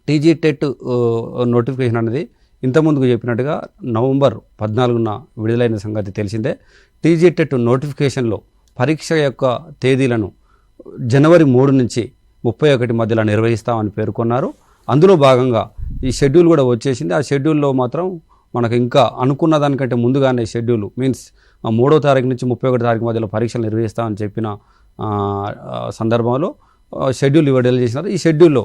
TG TET notification అనేది ఇంతకుముందుకు చెప్పినట్టుగా November 14న విడుదలైన సంగతి తెలిసిందే. టీజీ టెట్ నోటిఫికేషన్లో పరీక్ష యొక్క తేదీలను జనవరి 3 నుంచి 31 మధ్యలో నిర్వహిస్తామని పేర్కొన్నారు. అందులో భాగంగా ఈ షెడ్యూల్ కూడా వచ్చేసింది. ఆ షెడ్యూల్లో మాత్రం మనకు ఇంకా అనుకున్న దానికంటే ముందుగానే షెడ్యూల్ మీన్స్ 3వ తారీఖు నుంచి 31 తారీఖు మధ్యలో పరీక్షలు నిర్వహిస్తామని చెప్పిన సందర్భంలో షెడ్యూల్ విడుదల చేసినారు. ఈ షెడ్యూల్లో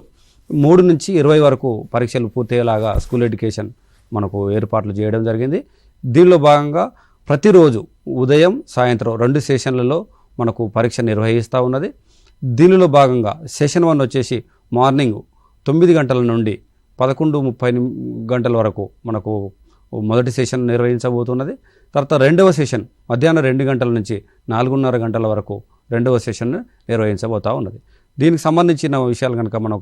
3 నుంచి 20 వరకు పరీక్షలు పూర్తయ్యేలాగా స్కూల్ ఎడ్యుకేషన్ మనకు ఏర్పాట్లు చేయడం జరిగింది. దీనిలో భాగంగా ప్రతిరోజు ఉదయం సాయంత్రం 2 సెషన్లలో మనకు పరీక్ష నిర్వహిస్తూ ఉన్నది. దీనిలో భాగంగా సెషన్ 1 వచ్చేసి మార్నింగ్ 9 గంటల నుండి 11:30 గంటల వరకు మనకు మొదటి సెషన్ నిర్వహించబోతున్నది. తర్వాత రెండవ సెషన్ మధ్యాహ్నం 2 గంటల నుంచి 4:30 గంటల వరకు రెండవ సెషన్ నిర్వహించబోతూ ఉన్నది. దీనికి సంబంధించిన విషయాలు కనుక మనం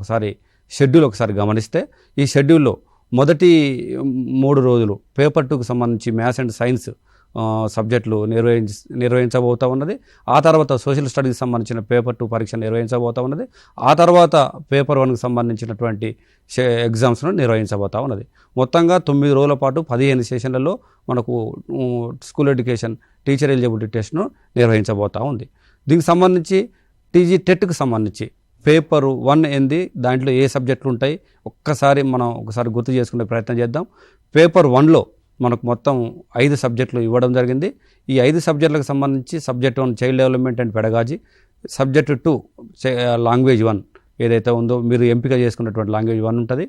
షెడ్యూల్ ఒకసారి గమనిస్తే, ఈ షెడ్యూల్లో మొదటి 3 రోజులు పేపర్ 2కు సంబంధించి మ్యాథ్స్ అండ్ సైన్స్ సబ్జెక్టులు నిర్వహించబోతూ ఉన్నది. ఆ తర్వాత సోషల్ స్టడీకి సంబంధించిన పేపర్ 2 పరీక్ష నిర్వహించబోతూ ఉన్నది. ఆ తర్వాత పేపర్ 1కి సంబంధించినటువంటి ఎగ్జామ్స్ను నిర్వహించబోతూ ఉన్నది. మొత్తంగా 9 రోజుల పాటు 15 సెషన్లలో మనకు స్కూల్ ఎడ్యుకేషన్ టీచర్ ఎలిజిబిలిటీ టెస్ట్ను నిర్వహించబోతూ ఉంది. దీనికి సంబంధించి టీజీ టెట్కి సంబంధించి పేపర్ 1 ఏంది, దాంట్లో ఏ సబ్జెక్టులు ఉంటాయి ఒకసారి గుర్తు చేసుకునే ప్రయత్నం చేద్దాం. పేపర్ 1లో మనకు మొత్తం 5 సబ్జెక్టులు ఇవ్వడం జరిగింది. ఈ 5 సబ్జెక్టులకు సంబంధించి subject 1 child development and pedagogy, subject 2 language 1 ఏదైతే ఉందో మీరు ఎంపిక చేసుకున్నటువంటి లాంగ్వేజ్ 1 ఉంటుంది.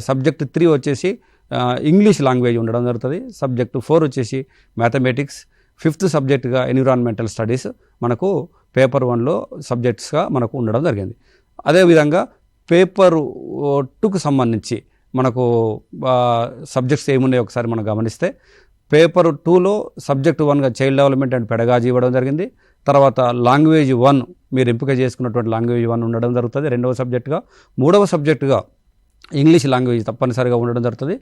సబ్జెక్ట్ 3 వచ్చేసి ఇంగ్లీష్ లాంగ్వేజ్ ఉండడం జరుగుతుంది. సబ్జెక్ట్ 4 వచ్చేసి మ్యాథమెటిక్స్, 5th సబ్జెక్టుగా ఎన్విరాన్మెంటల్ స్టడీస్ మనకు పేపర్ 1లో సబ్జెక్ట్స్గా మనకు ఉండడం జరిగింది. అదేవిధంగా పేపర్ 2కు సంబంధించి మనకు సబ్జెక్ట్స్ ఏమున్నాయో ఒకసారి మనం గమనిస్తే, పేపర్ 2లో సబ్జెక్ట్ 1గా చైల్డ్ డెవలప్మెంట్ అండ్ పెడగాజీ ఇవ్వడం జరిగింది. తర్వాత లాంగ్వేజ్ 1 మీరు ఎంపిక చేసుకున్నటువంటి లాంగ్వేజ్ 1 ఉండడం జరుగుతుంది రెండవ సబ్జెక్టుగా. 3వ సబ్జెక్టుగా ఇంగ్లీష్ లాంగ్వేజ్ తప్పనిసరిగా ఉండడం జరుగుతుంది.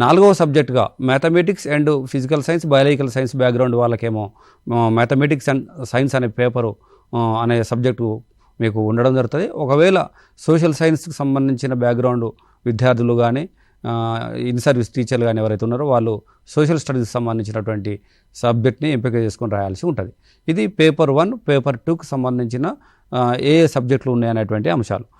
4వ సబ్జెక్టుగా mathematics and physical science, biological science background వాళ్ళకేమో మ్యాథమెటిక్స్ అండ్ సైన్స్ అనే పేపరు అనే సబ్జెక్టు మీకు ఉండడం జరుగుతుంది. ఒకవేళ సోషల్ సైన్స్కి సంబంధించిన బ్యాక్గ్రౌండ్ విద్యార్థులు కానీ ఇన్ సర్వీస్ టీచర్లు కానీ ఎవరైతే ఉన్నారో వాళ్ళు సోషల్ స్టడీస్కి సంబంధించినటువంటి సబ్జెక్ట్ని ఎంపిక చేసుకొని రాయాల్సి ఉంటుంది. ఇది పేపర్ 1, పేపర్ 2కి సంబంధించిన ఏ సబ్జెక్టులు ఉన్నాయనేటువంటి అంశాలు.